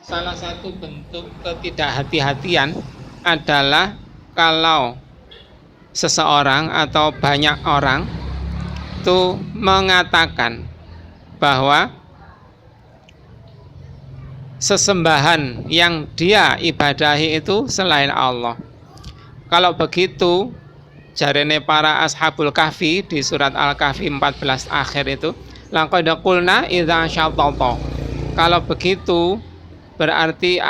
salah satu bentuk ketidakhati-hatian adalah kalau seseorang atau banyak orang itu mengatakan bahwa sesembahan yang dia ibadahi itu selain Allah. Kalau begitu, jarene para ashabul kahfi di surat Al-Kahfi 14 akhir itu, laqad qulna idza syatata. Kalau begitu berarti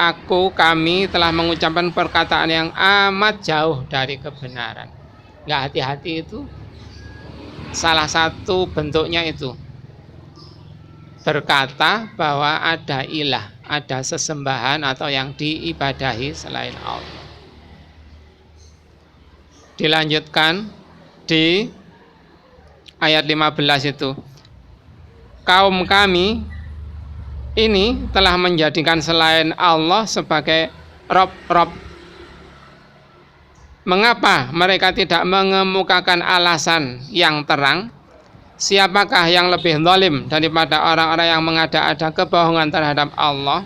kami telah mengucapkan perkataan yang amat jauh dari kebenaran. Nggak hati-hati itu salah satu bentuknya itu, berkata bahwa ada ilah, ada sesembahan atau yang diibadahi selain Allah. Dilanjutkan di ayat 15 itu, kaum kami ini telah menjadikan selain Allah sebagai Rob. Mengapa mereka tidak mengemukakan alasan yang terang? Siapakah yang lebih zalim daripada orang-orang yang mengada-ada kebohongan terhadap Allah?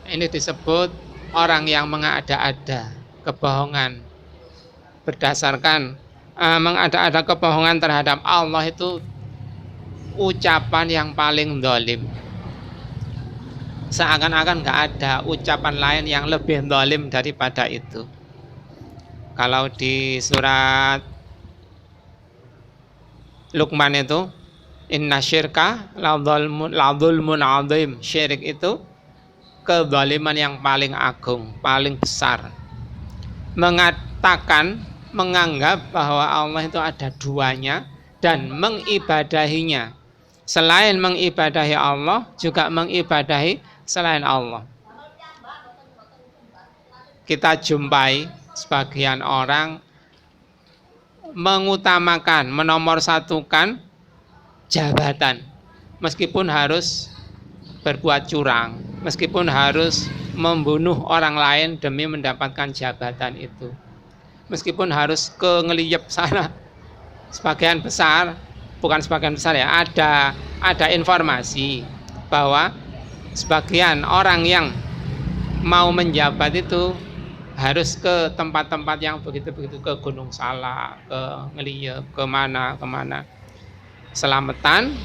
Ini disebut orang yang mengada-ada kebohongan berdasarkan mengada-ada kebohongan terhadap Allah, itu ucapan yang paling zalim. Seakan-akan nggak ada ucapan lain yang lebih zalim daripada itu. Kalau di surat Luqman itu, inna syirka la dzulmun adzim. Syirik itu kezaliman yang paling agung, paling besar. Menganggap bahwa Allah itu ada duanya dan mengibadahinya. Selain mengibadahi Allah, juga mengibadahi selain Allah. Kita jumpai sebagian orang mengutamakan, menomorsatukan jabatan, meskipun harus berbuat curang, meskipun harus membunuh orang lain demi mendapatkan jabatan itu, meskipun harus ngeliyep sana. Sebagian besar, bukan sebagian besar ya, ada informasi bahwa sebagian orang yang mau menjabat itu harus ke tempat-tempat yang begitu-begitu, ke Gunung Salak, ke Ngeliyep, kemana. Selamatan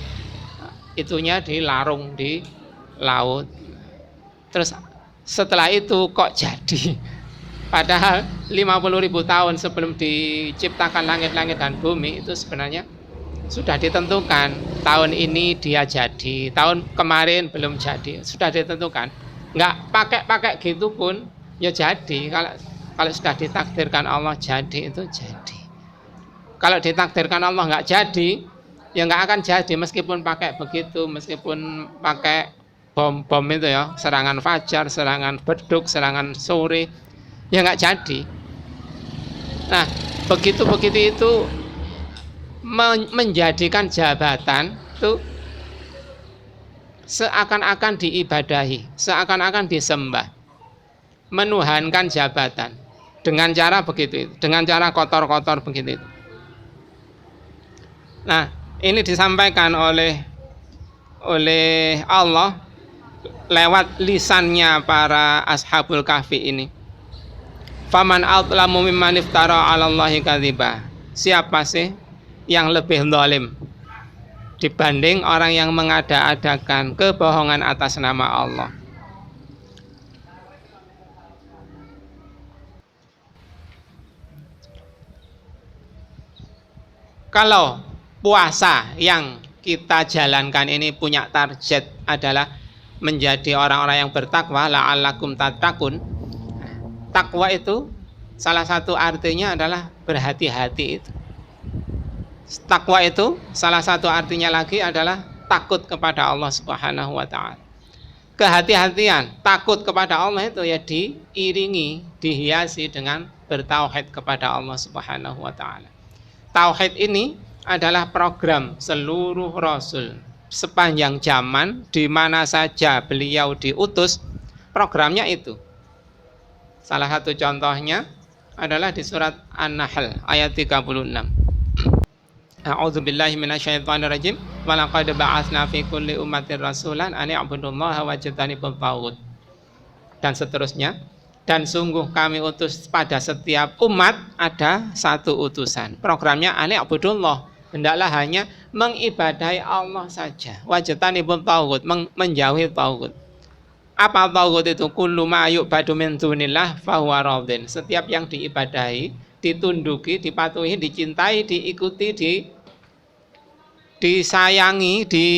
itunya dilarung di laut. Terus setelah itu kok jadi? Padahal 50.000 tahun sebelum diciptakan langit-langit dan bumi itu sebenarnya sudah ditentukan. Tahun ini dia jadi, tahun kemarin belum jadi, sudah ditentukan. Nggak pakai gitu pun ya jadi. Kalau sudah ditakdirkan Allah jadi, itu jadi. Kalau ditakdirkan Allah nggak jadi, ya nggak akan jadi, meskipun pakai begitu, meskipun pakai bom itu ya, serangan fajar, serangan beduk, serangan sore, ya nggak jadi. Nah, begitu itu menjadikan jabatan itu seakan-akan diibadahi, seakan-akan disembah, menuhankan jabatan dengan cara begitu, dengan cara kotor-kotor begitu. Nah, ini disampaikan oleh Allah lewat lisannya para ashabul kahfi ini. Faman adzlamu mimman iftara 'alallahi kadziba. Siapa sih yang lebih zalim dibanding orang yang mengada-adakan kebohongan atas nama Allah? Kalau puasa yang kita jalankan ini punya target adalah menjadi orang-orang yang bertakwa, la'allakum tattaqun. Takwa itu salah satu artinya adalah berhati-hati itu. Takwa itu salah satu artinya lagi adalah takut kepada Allah Subhanahu wa ta'ala. Kehati-hatian, takut kepada Allah itu ya diiringi, dihiasi dengan bertauhid kepada Allah Subhanahu wa ta'ala. Tauhid ini adalah program seluruh rasul sepanjang zaman, di mana saja beliau diutus, programnya itu. Salah satu contohnya adalah di surat An-Nahl ayat 36. A'udzubillahi minasyaitonirrajim. Wa laqad ba'atsna fi kulli ummatin rasulan an i'budullaha wajtanibut taghut. dan seterusnya. Dan sungguh kami utus pada setiap umat ada satu utusan. Programnya ani'budullah, hendaklah hanya mengibadahi Allah saja. Wajtanibut taghut, menjauhi taghut. Apa taghut itu? Kullu ma yu'badu min dunillah fahuwa radin. Setiap yang diibadahi, ditunduki, dipatuhi, dicintai, diikuti, disayangi, di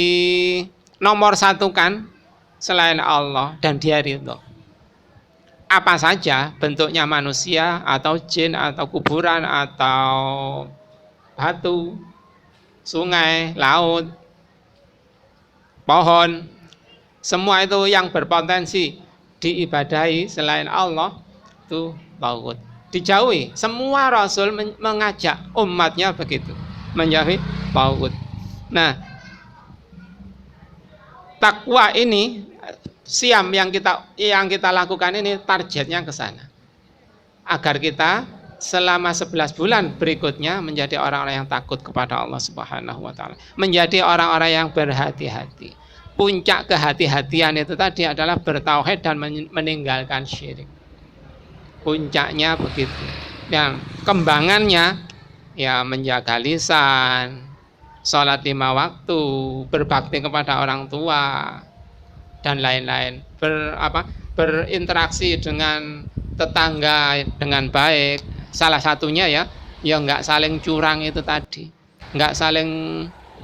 nomor satukan selain Allah dan dia ridho. Apa saja bentuknya, manusia atau jin atau kuburan atau batu, sungai, laut, pohon, semua itu yang berpotensi diibadahi selain Allah itu taghut. Dijauhi. Semua rasul mengajak umatnya begitu, menjauhi taghut. Nah, takwa ini, siam yang kita lakukan ini targetnya ke sana. Agar kita selama 11 bulan berikutnya menjadi orang-orang yang takut kepada Allah Subhanahu wa taala. Menjadi orang-orang yang berhati-hati. Puncak kehati-hatian itu tadi adalah bertauhid dan meninggalkan syirik. Puncaknya begitu. Dan kembangannya ya menjaga lisan, sholat 5 waktu, berbakti kepada orang tua, dan lain-lain, berinteraksi dengan tetangga dengan baik. Salah satunya ya nggak saling curang itu tadi, nggak saling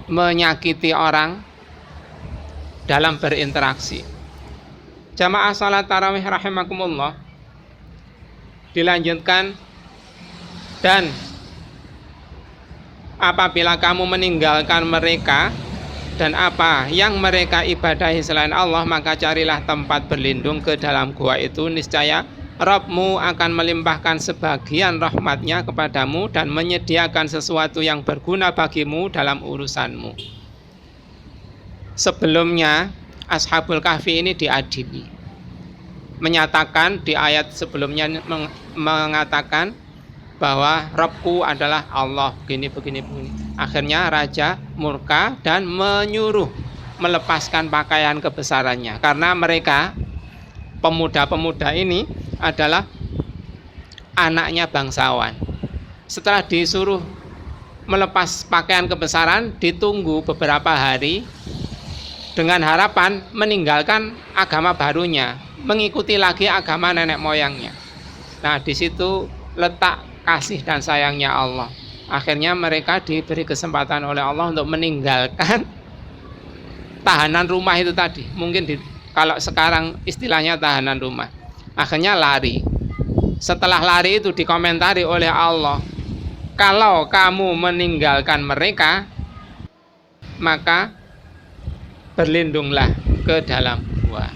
menyakiti orang dalam berinteraksi. Jamaah salat tarawih rahimakumullah, dilanjutkan, dan apabila kamu meninggalkan mereka dan apa yang mereka ibadahi selain Allah, maka carilah tempat berlindung ke dalam gua itu. Niscaya Rabbmu akan melimpahkan sebagian rahmatnya kepadamu dan menyediakan sesuatu yang berguna bagimu dalam urusanmu. Sebelumnya Ashabul Kahfi ini diadili, menyatakan di ayat sebelumnya mengatakan bahwa Rabbku adalah Allah, begini. Akhirnya raja murka dan menyuruh melepaskan pakaian kebesarannya, karena mereka pemuda-pemuda ini adalah anaknya bangsawan. Setelah disuruh melepas pakaian kebesaran, ditunggu beberapa hari dengan harapan meninggalkan agama barunya, mengikuti lagi agama nenek moyangnya. Nah, di situ letak kasih dan sayangnya Allah. Akhirnya mereka diberi kesempatan oleh Allah untuk meninggalkan tahanan rumah itu tadi. Mungkin kalau sekarang istilahnya tahanan rumah. Akhirnya lari. Setelah lari itu dikomentari oleh Allah, kalau kamu meninggalkan mereka, maka berlindunglah ke dalam gua.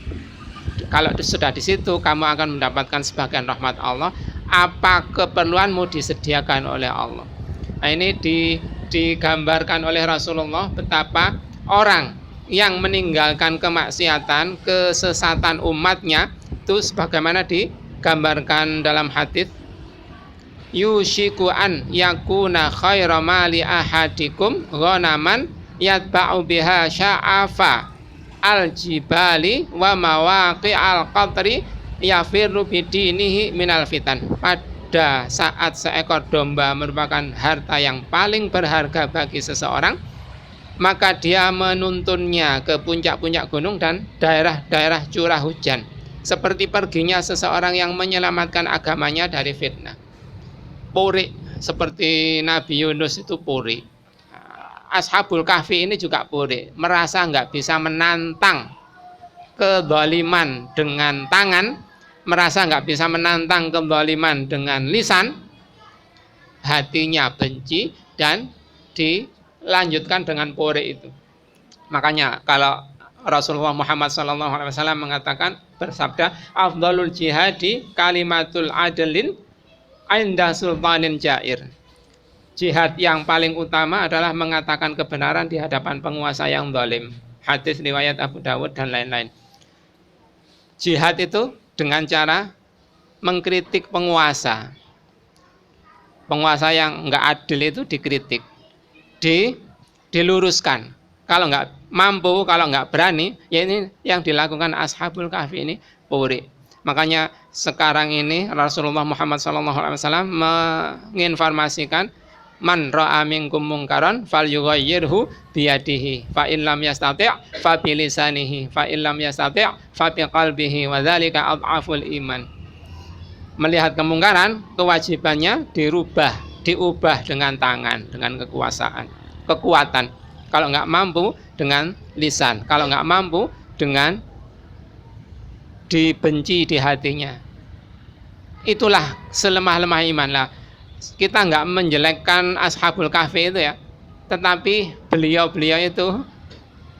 Kalau sudah di situ, kamu akan mendapatkan sebagian rahmat Allah. Apa keperluanmu disediakan oleh Allah. Nah, ini digambarkan oleh Rasulullah betapa orang yang meninggalkan kemaksiatan, kesesatan umatnya itu sebagaimana digambarkan dalam hadis, yushiku an yakuna khaira mali ahadikum ghanaman yatba'u biha sya'afa al-jibali wa mawaqi al-qatri yafirru bidinihi minal fitan. Pada saat seekor domba merupakan harta yang paling berharga bagi seseorang, maka dia menuntunnya ke puncak-puncak gunung dan daerah-daerah curah hujan, seperti perginya seseorang yang menyelamatkan agamanya dari fitnah. Puri, seperti Nabi Yunus itu puri. Ashabul Kahfi ini juga puri, merasa nggak bisa menantang kezaliman dengan tangan, merasa nggak bisa menantang kezaliman dengan lisan, hatinya benci dan dilanjutkan dengan puri itu. Makanya kalau Rasulullah Muhammad SAW mengatakan, bersabda, afdalul jihadi kalimatul adlin inda sultanin jair. Jihad yang paling utama adalah mengatakan kebenaran di hadapan penguasa yang zalim. Hadis riwayat Abu Dawud dan lain-lain. Jihad itu dengan cara mengkritik penguasa. Penguasa yang enggak adil itu dikritik, diluruskan. Kalau enggak mampu, kalau enggak berani, ya ini yang dilakukan Ashabul Kahfi ini puri. Makanya sekarang ini Rasulullah Muhammad SAW menginformasikan, man ra'a minkum mungkaran falyughayyirhu biyadihi fa in lam yastati' fa bilisanihi fa in lam yastati' fa biqalbihi wa dzalika adhaful iman. Melihat kemungkaran, kewajibannya diubah dengan tangan, dengan kekuatan. Kalau nggak mampu dengan lisan, kalau nggak mampu dengan dibenci di hatinya. Itulah selemah-lemah iman lah. Kita nggak menjelekkan Ashabul Kahfi itu ya, tetapi beliau itu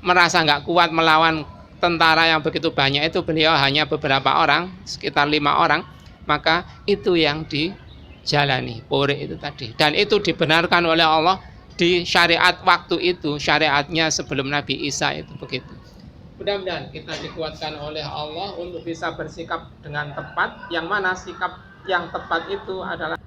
merasa nggak kuat melawan tentara yang begitu banyak itu. Beliau hanya beberapa orang, sekitar 5 orang, maka itu yang dijalani, pore itu tadi. Dan itu dibenarkan oleh Allah di syariat waktu itu, syariatnya sebelum Nabi Isa itu begitu. Mudah-mudahan kita dikuatkan oleh Allah untuk bisa bersikap dengan tepat, yang mana sikap yang tepat itu adalah